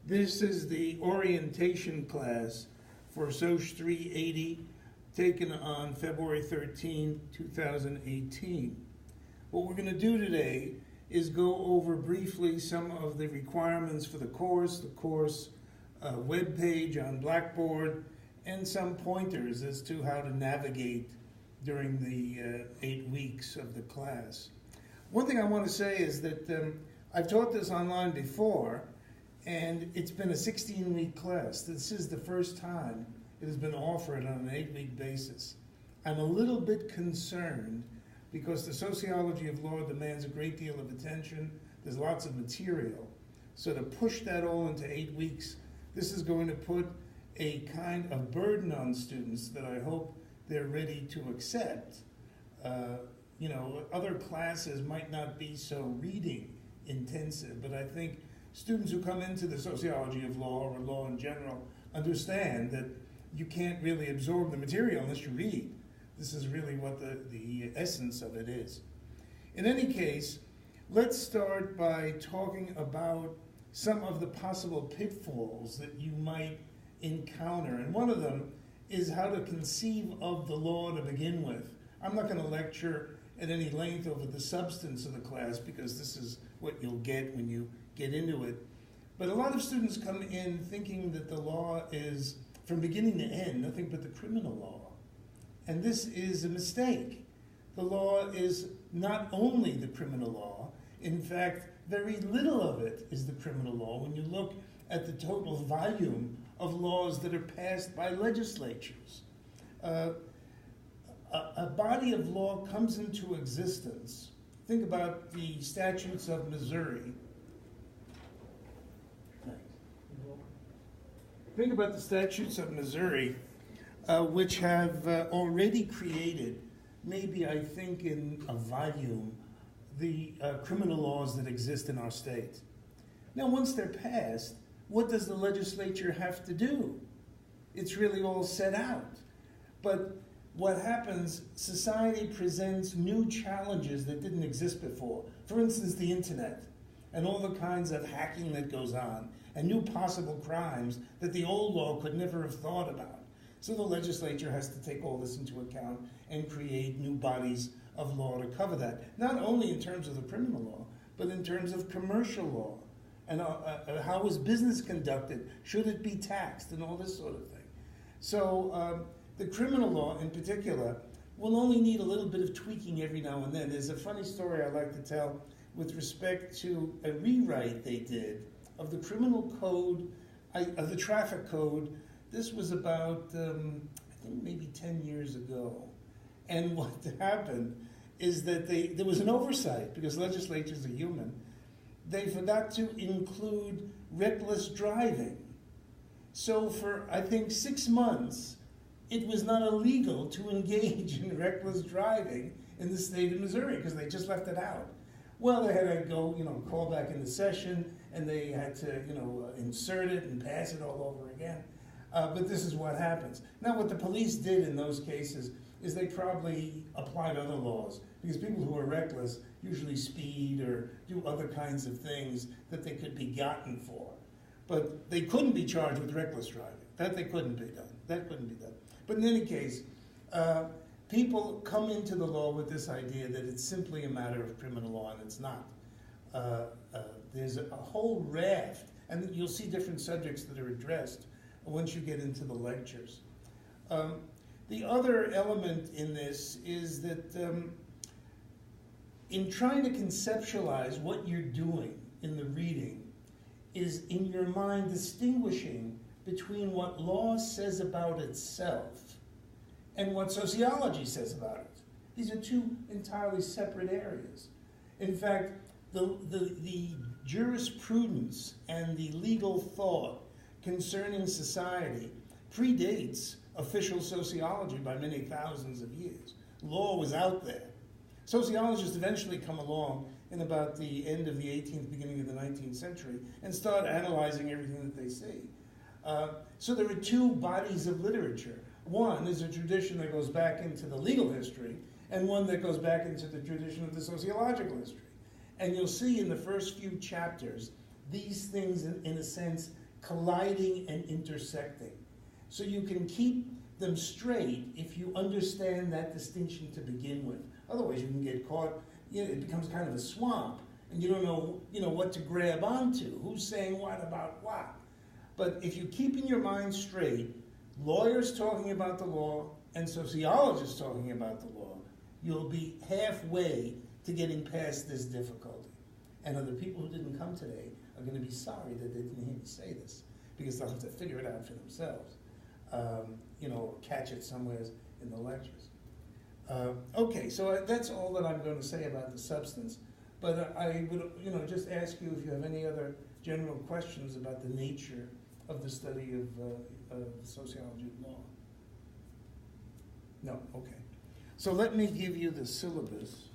This is the orientation class for Soc 380 taken on February 13, 2018. What we're going to do today is go over briefly some of the requirements for the course web page on Blackboard, and some pointers as to how to navigate during the 8 weeks of the class. One thing I want to say is that I've taught this online before, and it's been a 16-week class. This is the first time it has been offered on an 8-week basis. I'm a little bit concerned because the sociology of law demands a great deal of attention. There's lots of material. So to push that all into 8 weeks, this is going to put a kind of burden on students that I hope they're ready to accept. Other classes might not be so reading intensive, but I think students who come into the sociology of law or law in general understand that you can't really absorb the material unless you read. This is really what the essence of it is. In any case, let's start by talking about some of the possible pitfalls that you might encounter. And one of them is how to conceive of the law to begin with. I'm not going to lecture at any length over the substance of the class because this is what you'll get when you get into it. But a lot of students come in thinking that the law is, from beginning to end, nothing but the criminal law. And this is a mistake. The law is not only the criminal law. In fact, very little of it is the criminal law when you look at the total volume of laws that are passed by legislatures. A body of law comes into existence. Think about the statutes of Missouri. Think about the statutes of Missouri, which have already created, maybe I think in a volume, the criminal laws that exist in our state. Now, once they're passed, what does the legislature have to do? It's really all set out. But what happens, society presents new challenges that didn't exist before. For instance, the internet and all the kinds of hacking that goes on and new possible crimes that the old law could never have thought about. So the legislature has to take all this into account and create new bodies of law to cover that, not only in terms of the criminal law, but in terms of commercial law. And how is business conducted? Should it be taxed? And all this sort of thing. So the criminal law in particular will only need a little bit of tweaking every now and then. There's a funny story I like to tell with respect to a rewrite they did of the criminal code, of the traffic code. This was about, I think maybe 10 years ago. And what happened is that there was an oversight, because legislatures are human. They forgot to include reckless driving. So for, I think, 6 months, it was not illegal to engage in reckless driving in the state of Missouri because they just left it out. Well, they had to go, call back into session, and they had to, insert it and pass it all over again. But this is what happens. Now, what the police did in those cases is they probably applied other laws, because people who are reckless usually speed or do other kinds of things that they could be gotten for. But they couldn't be charged with reckless driving. That couldn't be done. But in any case, people come into the law with this idea that it's simply a matter of criminal law, and it's not. There's a whole raft, and you'll see different subjects that are addressed once you get into the lectures. The other element in this is that in trying to conceptualize what you're doing in the reading is in your mind distinguishing between what law says about itself and what sociology says about it. These are two entirely separate areas. In fact, the jurisprudence and the legal thought concerning society predates official sociology by many thousands of years. Law was out there. Sociologists eventually come along in about the end of the 18th, beginning of the 19th century, and start analyzing everything that they see. So there are two bodies of literature. One is a tradition that goes back into the legal history, and one that goes back into the tradition of the sociological history. And you'll see in the first few chapters, these things, in a sense, colliding and intersecting. So you can keep them straight if you understand that distinction to begin with. Otherwise, you can get caught, it becomes kind of a swamp, and you don't know, what to grab onto, who's saying what about what. But if you keep in your mind straight, lawyers talking about the law and sociologists talking about the law, you'll be halfway to getting past this difficulty. And other people who didn't come today are going to be sorry that they didn't hear me say this, because they'll have to figure it out for themselves, catch it somewhere in the lectures. Okay, so that's all that I'm going to say about the substance. But I would, just ask you if you have any other general questions about the nature of the study of sociology of law. No, okay. So let me give you the syllabus.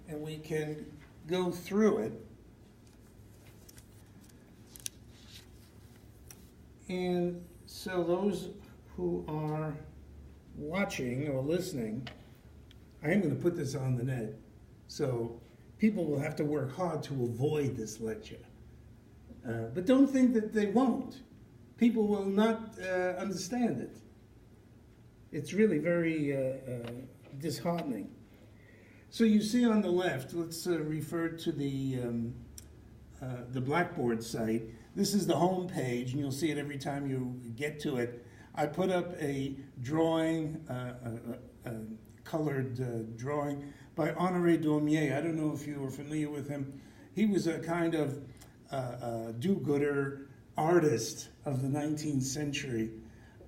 And we can go through it. And so those who are watching or listening, I am going to put this on the net, so people will have to work hard to avoid this lecture. But don't think that they won't. People will not understand it. It's really very disheartening. So you see on the left, let's refer to the Blackboard site. This is the home page, and you'll see it every time you get to it. I put up a drawing, a colored drawing by Honoré Daumier. I don't know if you are familiar with him. He was a kind of do-gooder artist of the 19th century.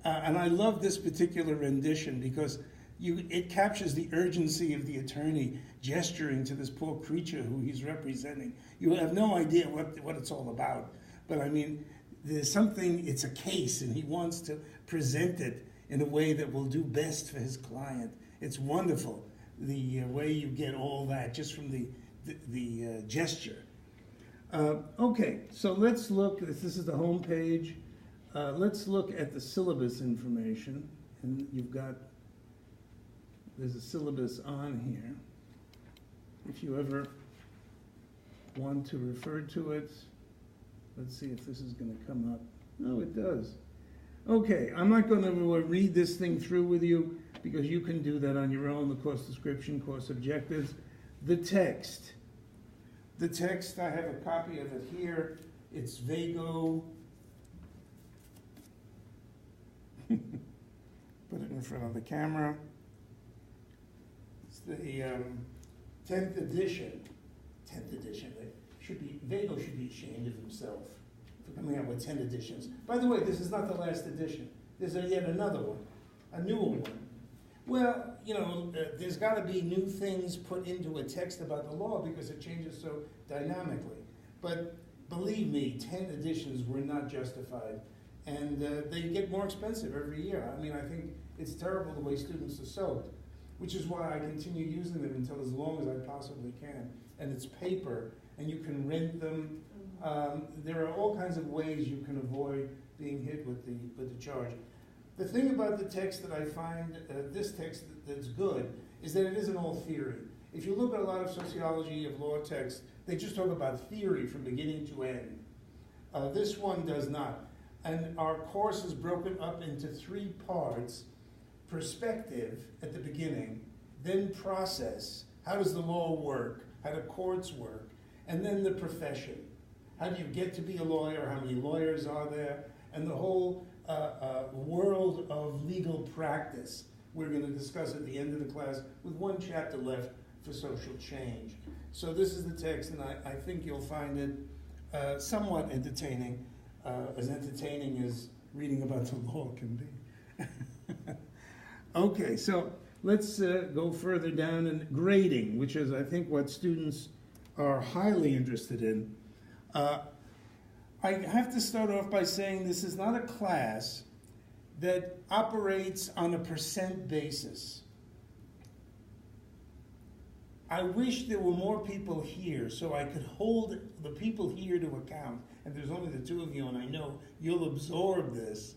And I love this particular rendition because it captures the urgency of the attorney gesturing to this poor creature who he's representing. You have no idea what it's all about. But I mean, there's something, it's a case, and he wants to present it in a way that will do best for his client. It's wonderful, the way you get all that just from the gesture. Okay, so let's look, this is the home page. Let's look at the syllabus information. And there's a syllabus on here. If you ever want to refer to it, let's see if this is going to come up. No, it does. Okay, I'm not going to read this thing through with you because you can do that on your own, the course description, course objectives. The text. The text, I have a copy of it here. It's Vago. Put it in front of the camera. It's the 10th edition. 10th edition. Vago should be ashamed of himself for coming out with 10 editions. By the way, this is not the last edition. There's yet another one, a newer one. Well, there's got to be new things put into a text about the law because it changes so dynamically. But believe me, 10 editions were not justified. And they get more expensive every year. I mean, I think it's terrible the way students are soaked, which is why I continue using them until as long as I possibly can. And it's paper, and you can rent them. There are all kinds of ways you can avoid being hit with the charge. The thing about the text that I find, this text that's good, is that it isn't all theory. If you look at a lot of sociology of law texts, they just talk about theory from beginning to end. This one does not. And our course is broken up into 3 parts: perspective at the beginning, then process, how does the law work, how do courts work, and then the profession. How do you get to be a lawyer, how many lawyers are there, and the whole world of legal practice. We're going to discuss at the end of the class with 1 chapter left for social change. So this is the text, and I think you'll find it somewhat entertaining, as entertaining as reading about the law can be. Okay, so let's go further down in grading, which is, I think, what students are highly interested in. I have to start off by saying this is not a class that operates on a percent basis. I wish there were more people here so I could hold the people here to account. And there's only the 2 of you, and I know you'll absorb this.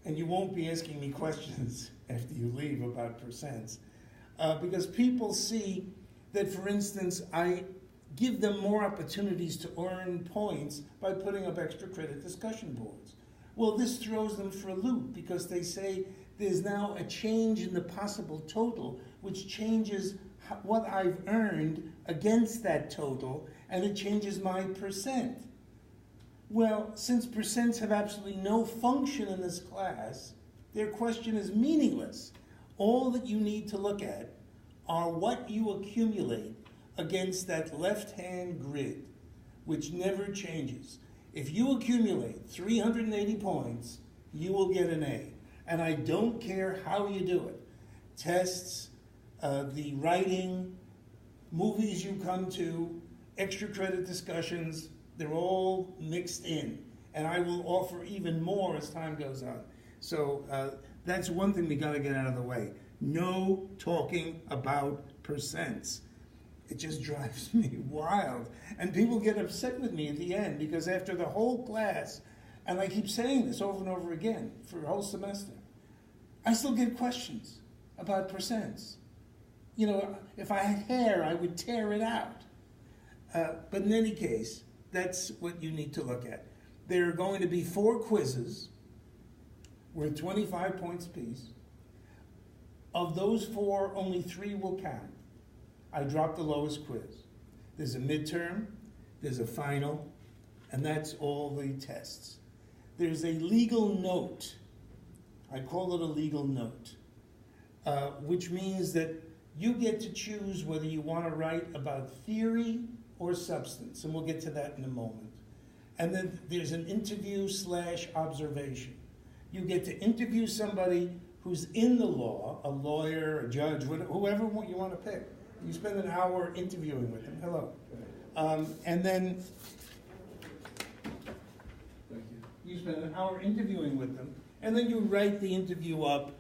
And you won't be asking me questions after you leave about percents. Because people see that, for instance, I give them more opportunities to earn points by putting up extra credit discussion boards. Well, this throws them for a loop because they say there's now a change in the possible total, which changes what I've earned against that total, and it changes my percent. Well, since percents have absolutely no function in this class, their question is meaningless. All that you need to look at are what you accumulate against that left-hand grid, which never changes. If you accumulate 380 points, you will get an A. And I don't care how you do it. Tests, the writing, movies you come to, extra credit discussions, they're all mixed in. And I will offer even more as time goes on. So that's one thing we got to get out of the way. No talking about percents. It just drives me wild. And people get upset with me at the end because after the whole class, and I keep saying this over and over again for a whole semester, I still get questions about percents. You know, if I had hair, I would tear it out. But in any case, that's what you need to look at. There are going to be 4 quizzes worth 25 points apiece. Of those 4, only 3 will count. I dropped the lowest quiz. There's a midterm, there's a final, and that's all the tests. There's a legal note. I call it a legal note, which means that you get to choose whether you want to write about theory or substance, and we'll get to that in a moment. And then there's an interview/observation. You get to interview somebody who's in the law, a lawyer, a judge, whoever you want to pick. You spend an hour interviewing with them. Hello. And then you spend an hour interviewing with them, and then you write the interview up.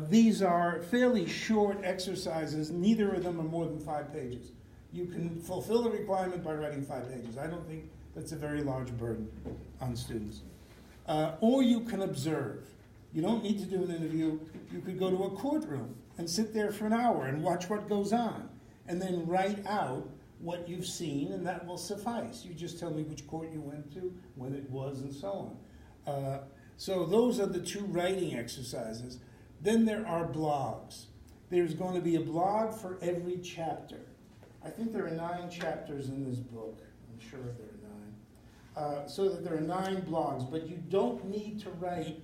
These are fairly short exercises. Neither of them are more than 5 pages. You can fulfill the requirement by writing 5 pages. I don't think that's a very large burden on students. Or you can observe. You don't need to do an interview. You could go to a courtroom and sit there for an hour and watch what goes on, and then write out what you've seen, and that will suffice. You just tell me which court you went to, when it was, and so on. So those are the 2 writing exercises. Then there are blogs. There's going to be a blog for every chapter. I think there are 9 chapters in this book. I'm sure there are 9. So that there are 9 blogs, but you don't need to write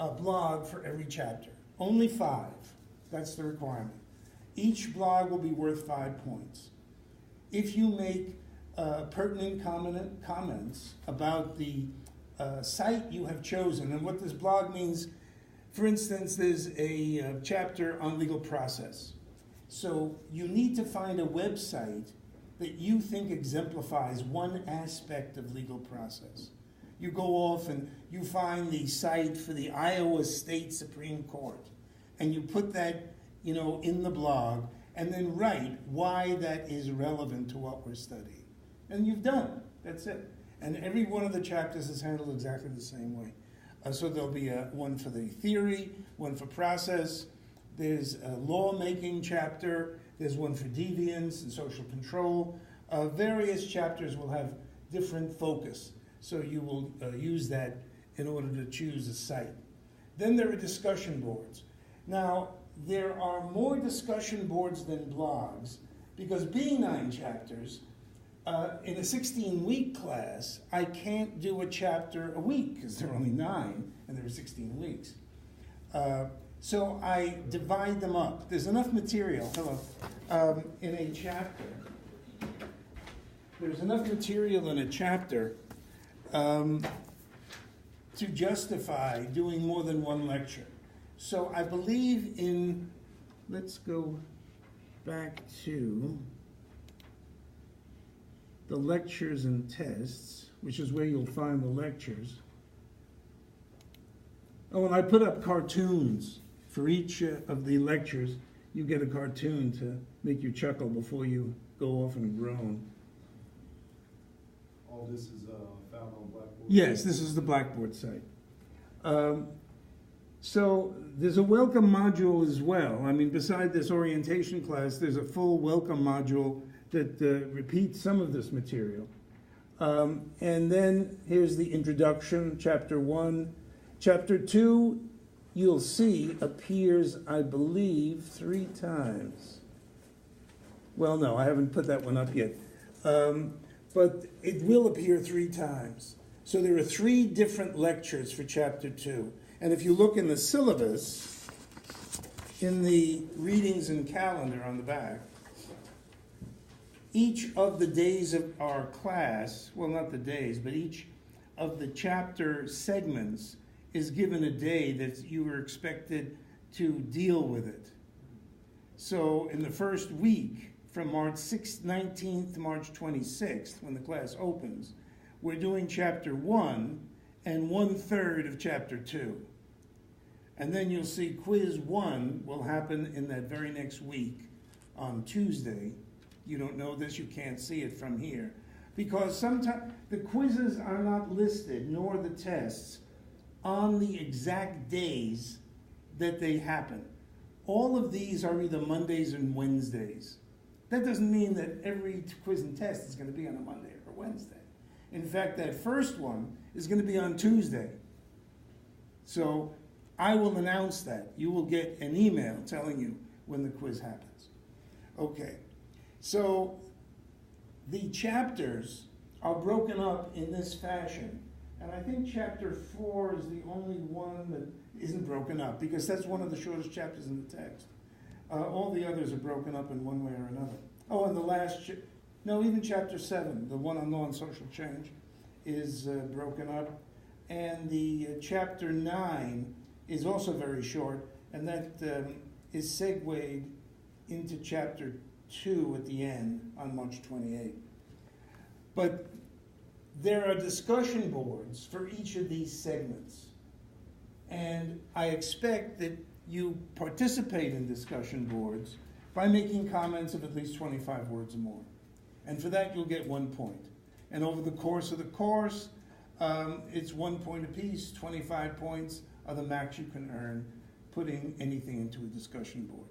a blog for every chapter. Only 5. That's the requirement. Each blog will be worth 5 points. If you make pertinent comments about the site you have chosen, and what this blog means, for instance, there's a chapter on legal process. So you need to find a website that you think exemplifies one aspect of legal process. You go off and you find the site for the Iowa State Supreme Court, and you put that, in the blog, and then write why that is relevant to what we're studying. And you've done. That's it. And every one of the chapters is handled exactly the same way. So there'll be one for the theory, one for process. There's a lawmaking chapter. There's one for deviance and social control. Various chapters will have different focus. So you will use that in order to choose a site. Then there are discussion boards. Now, there are more discussion boards than blogs, because being 9 chapters, in a 16-week class, I can't do a chapter a week, because there are only 9, and there are 16 weeks. So I divide them up. There's enough material, in a chapter. There's enough material in a chapter to justify doing more than 1 lecture. So I believe in, let's go back to the lectures and tests, which is where you'll find the lectures. Oh, and I put up cartoons for each of the lectures. You get a cartoon to make you chuckle before you go off and groan. All this is found on Blackboard? Yes, this is the Blackboard site. So there's a welcome module as well. I mean, beside this orientation class, there's a full welcome module that repeats some of this material. And then here's the introduction, chapter 1. Chapter 2, you'll see, appears, I believe, 3 times. Well, no, I haven't put that one up yet. But it will appear 3 times. So there are 3 different lectures for chapter 2. And if you look in the syllabus, in the readings and calendar on the back, each of the days of our class, well, not the days, but each of the chapter segments is given a day that you are expected to deal with it. So in the first week, from March 19th to March 26th, when the class opens, we're doing chapter 1 and 1/3 of chapter 2. And then you'll see quiz 1 will happen in that very next week on Tuesday. You don't know this, you can't see it from here. Because sometimes the quizzes are not listed, nor the tests, on the exact days that they happen. All of these are either Mondays and Wednesdays. That doesn't mean that every quiz and test is going to be on a Monday or Wednesday. In fact, that first one is going to be on Tuesday. So I will announce that. You will get an email telling you when the quiz happens. Okay, so the chapters are broken up in this fashion. And I think chapter 4 is the only one that isn't broken up, because that's one of the shortest chapters in the text. All the others are broken up in one way or another. Oh, and the last, even chapter 7, the one on law and social change, is broken up. And the chapter 9 is also very short, and that is segued into chapter 2 at the end on March 28th. But there are discussion boards for each of these segments. And I expect that you participate in discussion boards by making comments of at least 25 words or more. And for that, you'll get 1 point. And over the course of the course, it's 1 point apiece. 25 points are the max you can earn putting anything into a discussion board.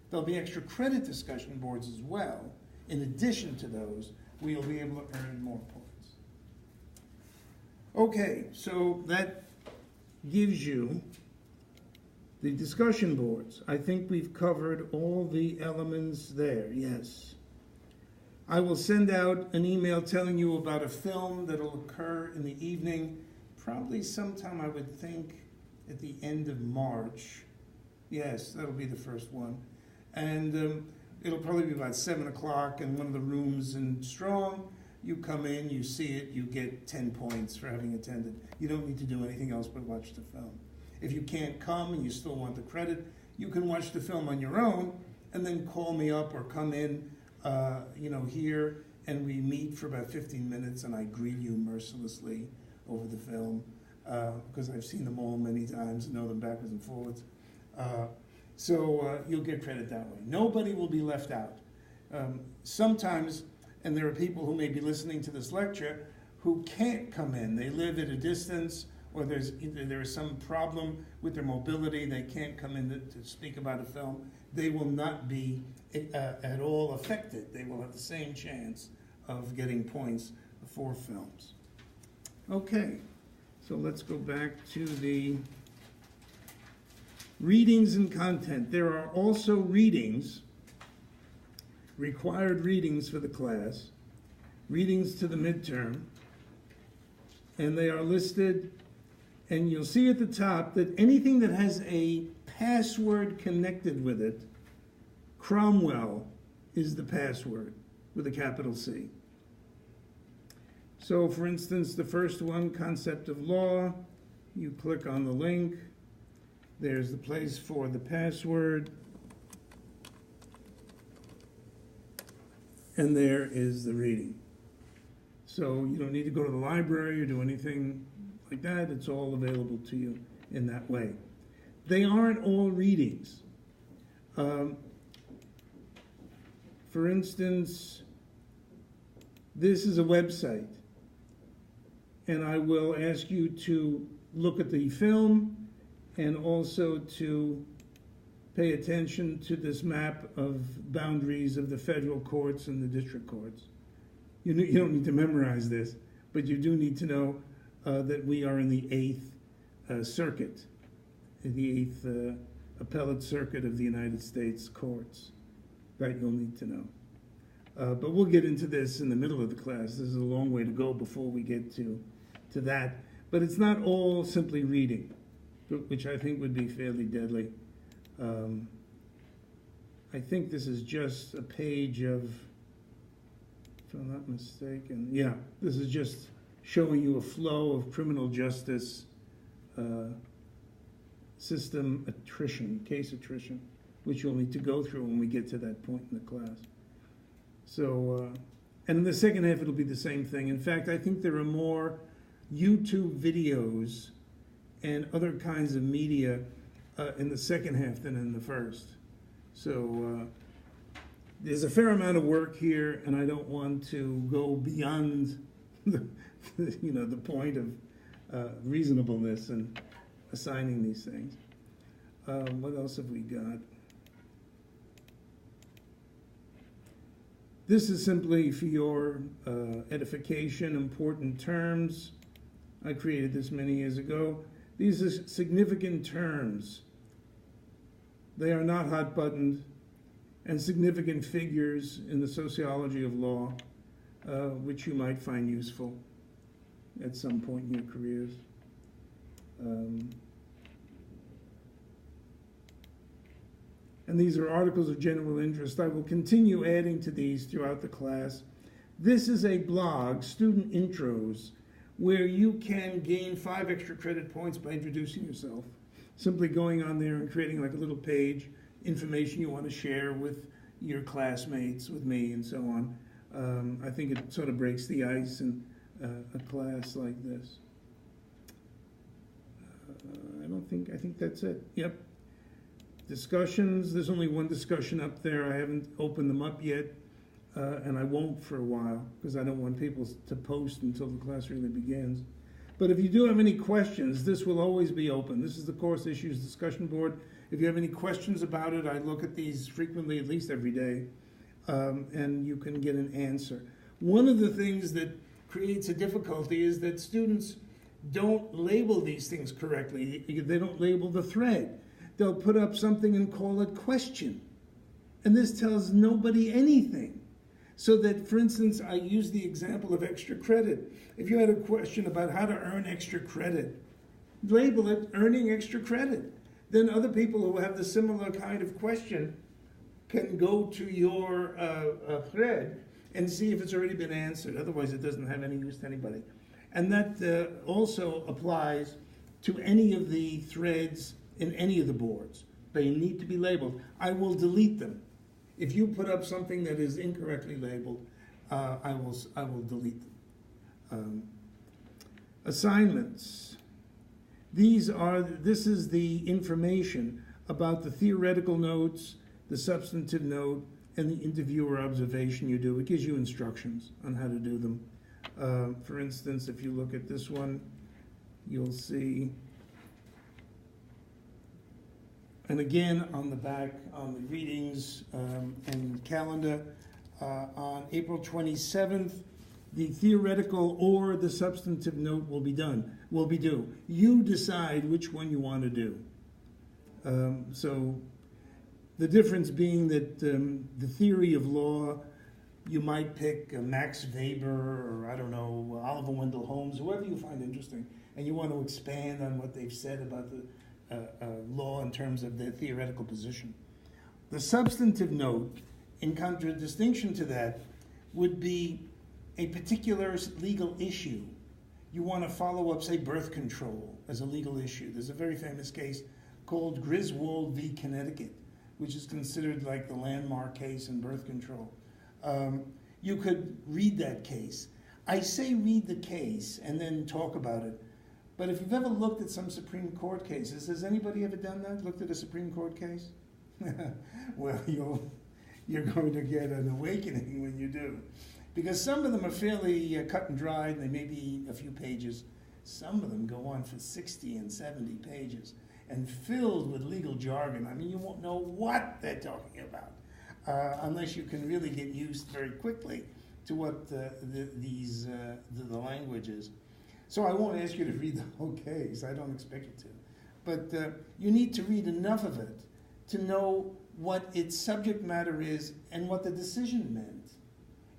There'll be extra credit discussion boards as well. In addition to those, we'll be able to earn more points. Okay, so that gives you the discussion boards. I think we've covered all the elements there, yes. I will send out an email telling you about a film that'll occur in the evening, probably sometime, I would think, at the end of March. Yes, that'll be the first one. And it'll probably be about 7 o'clock in one of the rooms in Strong. You come in, you see it, you get 10 points for having attended. You don't need to do anything else but watch the film. If you can't come and you still want the credit, you can watch the film on your own and then call me up or come in, here, and we meet for about 15 minutes and I greet you mercilessly over the film because I've seen them all many times and know them backwards and forwards. So you'll get credit that way. Nobody will be left out. Sometimes, and there are people who may be listening to this lecture who can't come in. They live at a distance, or there is some problem with their mobility. They can't come in to speak about a film. They will not be at all affected. They will have the same chance of getting points for films. Okay, so let's go back to the readings and content. There are also readings, required readings for the class, readings to the midterm, and they are listed, and you'll see at the top that anything that has a password connected with it, Cromwell is the password with a capital C. So for instance, the first one, Concept of Law, you click on the link, there's the place for the password, and there is the reading. So you don't need to go to the library or do anything like that. It's all available to you in that way. They aren't all readings. For instance, this is a website, and I will ask you to look at the film and also to pay attention to this map of boundaries of the federal courts and the district courts. You don't need to memorize this, but you do need to know that we are in the Eighth Circuit, in the Eighth Appellate Circuit of the United States courts. That you'll need to know. But we'll get into this in the middle of the class. This is a long way to go before we get to that. But it's not all simply reading, which I think would be fairly deadly. I think this is just a page of, if I'm not mistaken, yeah, this is just showing you a flow of criminal justice system attrition, case attrition, which you'll need to go through when we get to that point in the class. So, and in the second half, it'll be the same thing. In fact, I think there are more YouTube videos and other kinds of media in the second half than in the first. So there's a fair amount of work here, and I don't want to go beyond the point of reasonableness and assigning these things. What else have we got? This is simply for your edification, important terms. I created this many years ago. These are significant terms. They are not hot-buttoned, and significant figures in the sociology of law, which you might find useful at some point in your careers. And these are articles of general interest. I will continue adding to these throughout the class. This is a blog, Student Intros, where you can gain 5 extra credit points by introducing yourself. Simply going on there and creating like a little page, information you want to share with your classmates, with me, and so on. I think it sort of breaks the ice in a class like this. I think that's it. Yep. Discussions, there's only one discussion up there. I haven't opened them up yet, and I won't for a while, because I don't want people to post until the class really begins. But if you do have any questions, this will always be open. This is the Course Issues Discussion Board. If you have any questions about it, I look at these frequently, at least every day, and you can get an answer. One of the things that creates a difficulty is that students don't label these things correctly. They don't label the thread. They'll put up something and call it question. And this tells nobody anything. So that, for instance, I use the example of extra credit. If you had a question about how to earn extra credit, label it earning extra credit. Then other people who have the similar kind of question can go to your thread and see if it's already been answered. Otherwise, it doesn't have any use to anybody. And that also applies to any of the threads in any of the boards. They need to be labeled. I will delete them. If you put up something that is incorrectly labeled, I will delete them. Assignments. This is the information about the theoretical notes, the substantive note, and the interviewer observation you do. It gives you instructions on how to do them. For instance, if you look at this one, you'll see, and again on the back, on the readings and calendar, on April 27th, the theoretical or the substantive note will be due. You decide which one you want to do. So the difference being that the theory of law, you might pick Max Weber or, I don't know, Oliver Wendell Holmes, whoever you find interesting, and you want to expand on what they've said about the law in terms of their theoretical position. The substantive note, in contradistinction to that, would be a particular legal issue. You want to follow up, say, birth control as a legal issue. There's a very famous case called Griswold v. Connecticut, which is considered like the landmark case in birth control. You could read that case. I say read the case and then talk about it. But if you've ever looked at some Supreme Court cases, has anybody ever done that? Looked at a Supreme Court case? Well, you're going to get an awakening when you do. Because some of them are fairly cut and dried, and they may be a few pages. Some of them go on for 60 and 70 pages. and filled with legal jargon. I mean, you won't know what they're talking about unless you can really get used very quickly to what the language is. So I won't ask you to read the whole case. I don't expect you to. But you need to read enough of it to know what its subject matter is and what the decision meant.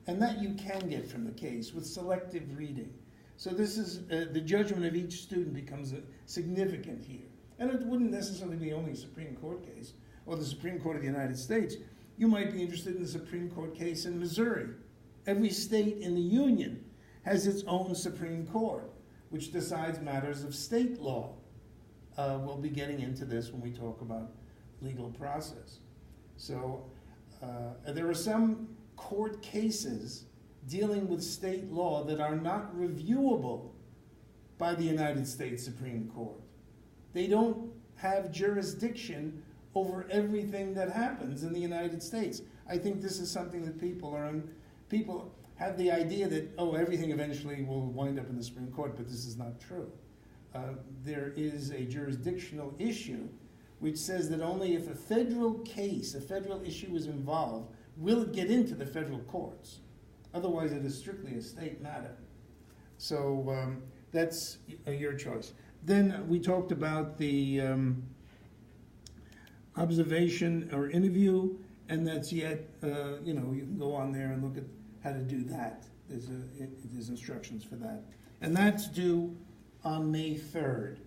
And that you can get from the case with selective reading. So this is, the judgment of each student becomes significant here. And it wouldn't necessarily be only a Supreme Court case or the Supreme Court of the United States. You might be interested in the Supreme Court case in Missouri. Every state in the Union has its own Supreme Court, which decides matters of state law. We'll be getting into this when we talk about legal process. So there are some court cases dealing with state law that are not reviewable by the United States Supreme Court. They don't have jurisdiction over everything that happens in the United States. I think this is something that people have the idea that, oh, everything eventually will wind up in the Supreme Court, but this is not true. There is a jurisdictional issue which says that only if a federal case, a federal issue is involved, will it get into the federal courts. Otherwise, it is strictly a state matter. So that's your choice. Then we talked about the observation or interview, and that's yet, you can go on there and look at how to do that. There's instructions for that. And that's due on May 3rd.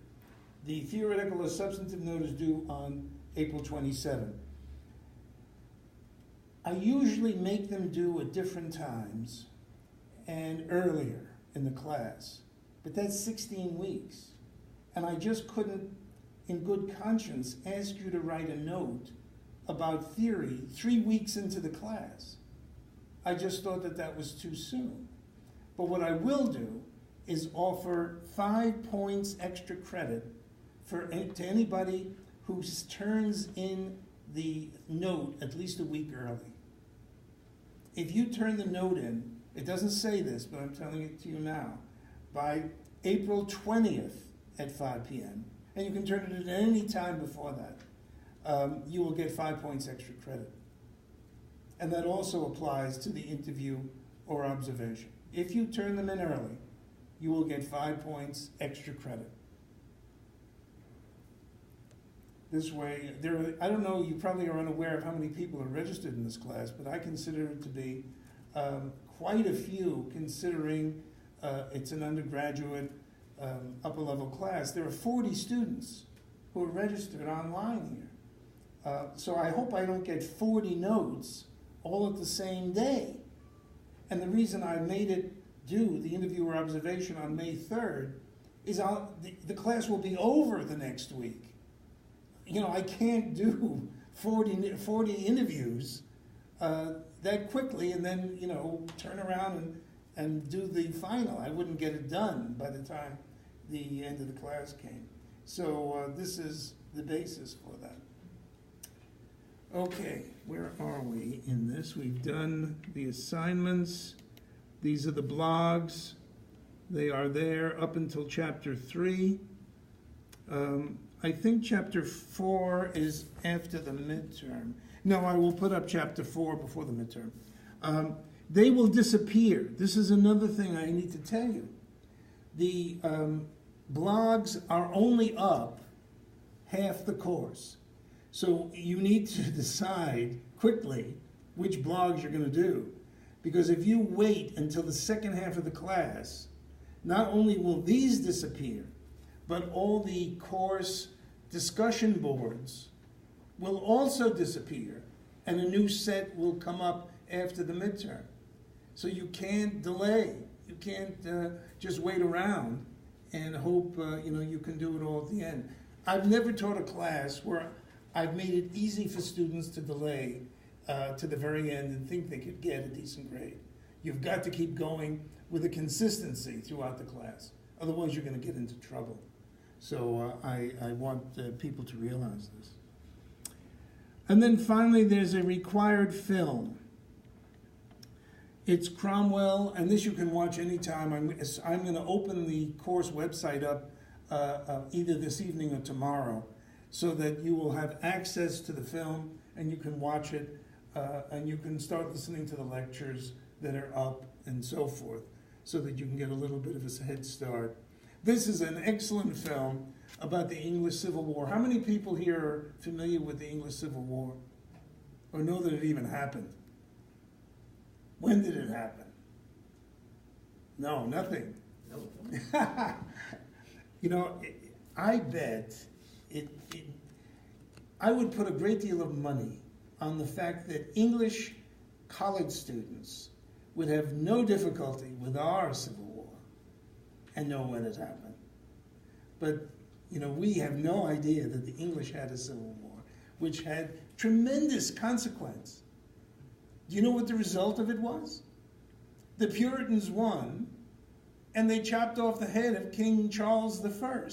The theoretical or substantive note is due on April 27th. I usually make them due at different times and earlier in the class, but that's 16 weeks. And I just couldn't, in good conscience, ask you to write a note about theory 3 weeks into the class. I just thought that that was too soon. But what I will do is offer 5 points extra credit to anybody who turns in the note at least a week early. If you turn the note in, it doesn't say this, but I'm telling it to you now, by April 20th at 5 p.m., and you can turn it in at any time before that, you will get 5 points extra credit. And that also applies to the interview or observation. If you turn them in early, you will get 5 points extra credit. This way, I don't know, you probably are unaware of how many people are registered in this class, but I consider it to be quite a few, considering it's an undergraduate upper level class. There are 40 students who are registered online here. So I hope I don't get 40 notes all at the same day. And the reason I made it due, the interview or observation, on May 3rd, is the class will be over the next week. I can't do 40 interviews that quickly and then, turn around and do the final. I wouldn't get it done by the time the end of the class came. So this is the basis for that. Okay, where are we in this? We've done the assignments. These are the blogs. They are there up until chapter 3. I think chapter 4 is after the midterm. No, I will put up chapter 4 before the midterm. They will disappear. This is another thing I need to tell you. The blogs are only up half the course. So you need to decide quickly which blogs you're going to do. Because if you wait until the second half of the class, not only will these disappear, but all the course discussion boards will also disappear, and a new set will come up after the midterm. So you can't delay. You can't just wait around and hope you can do it all at the end. I've never taught a class where I've made it easy for students to delay to the very end and think they could get a decent grade. You've got to keep going with a consistency throughout the class. Otherwise, you're going to get into trouble. So I want people to realize this. And then finally, there's a required film. It's Cromwell, and this you can watch anytime. I'm going to open the course website up either this evening or tomorrow. so that you will have access to the film and you can watch it and you can start listening to the lectures that are up and so forth, so that you can get a little bit of a head start. This is an excellent film about the English Civil War. How many people here are familiar with the English Civil War or know that it even happened? When did it happen? No, nothing. No. You know, I bet I would put a great deal of money on the fact that English college students would have no difficulty with our Civil War and know when it happened. But, you know, we have no idea that the English had a Civil War, which had tremendous consequence. Do you know what the result of it was? The Puritans won, and they chopped off the head of King Charles I.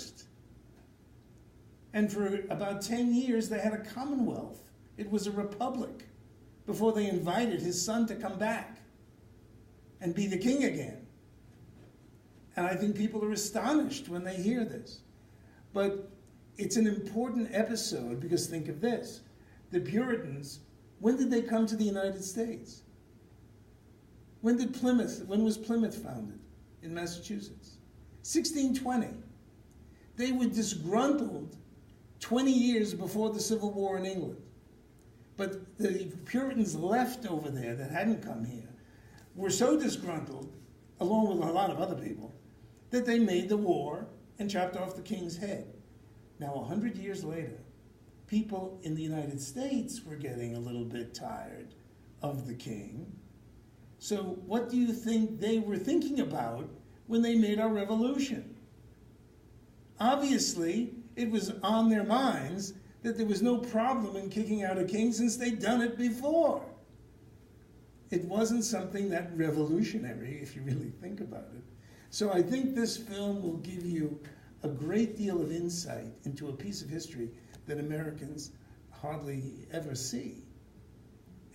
And for about 10 years, they had a commonwealth. It was a republic before they invited his son to come back and be the king again. And I think people are astonished when they hear this. But it's an important episode because think of this. The Puritans, when did they come to the United States? When was Plymouth founded in Massachusetts? 1620. They were disgruntled 20 years before the Civil War in England. But the Puritans left over there that hadn't come here were so disgruntled, along with a lot of other people, that they made the war and chopped off the king's head. Now, 100 years later, people in the United States were getting a little bit tired of the king. So what do you think they were thinking about when they made our revolution? Obviously, it was on their minds that there was no problem in kicking out a king since they'd done it before. It wasn't something that revolutionary, if you really think about it. So I think this film will give you a great deal of insight into a piece of history that Americans hardly ever see.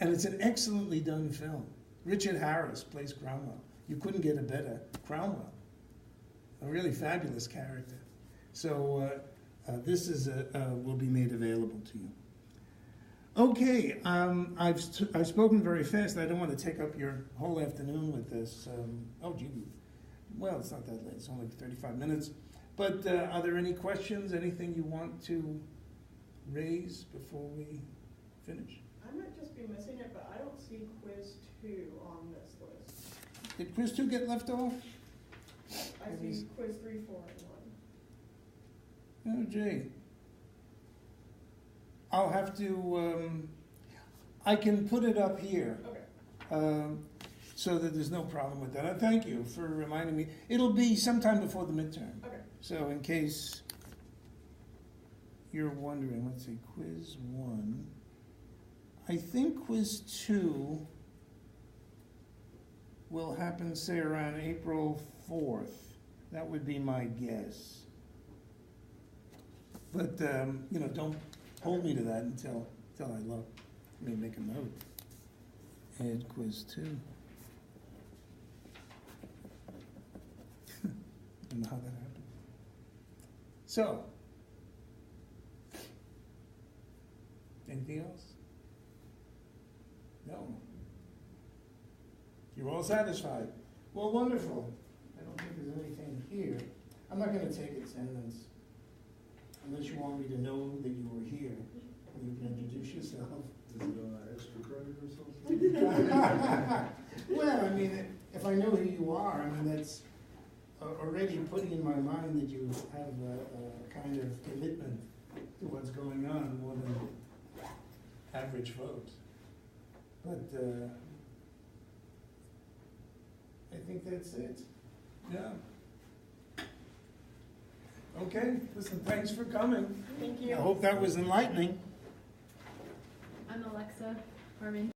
And it's an excellently done film. Richard Harris plays Cromwell. You couldn't get a better Cromwell. A really fabulous character. So this is will be made available to you. Okay, I've spoken very fast. I don't want to take up your whole afternoon with this. Oh, gee, well, it's not that late. It's only 35 minutes. But are there any questions, anything you want to raise before we finish? I might just be missing it, but I don't see quiz 2 on this list. Did quiz 2 get left off? I see quiz 3, 4, and 1. Oh, gee. I'll have to, I can put it up here. Okay. So that there's no problem with that. Thank you for reminding me. It'll be sometime before the midterm. Okay. So in case you're wondering, let's see, quiz 1. I think quiz 2 will happen, say, around April 4th. That would be my guess. But, you know, don't hold me to that until I look. Let me make a note. Add quiz 2. I don't know how that happened. So, anything else? No. You're all satisfied. Well, wonderful. I don't think there's anything here. I'm not going to take attendance unless you want me to know that you were here. You can introduce yourself. Is it extra credit or something? Well, I mean, if I know who you are, I mean, that's already putting in my mind that you have a kind of commitment to what's going on more than average folks. But I think that's it. Yeah. Okay, listen, thanks for coming. Thank you. I hope that was enlightening. I'm Alexa Harmon.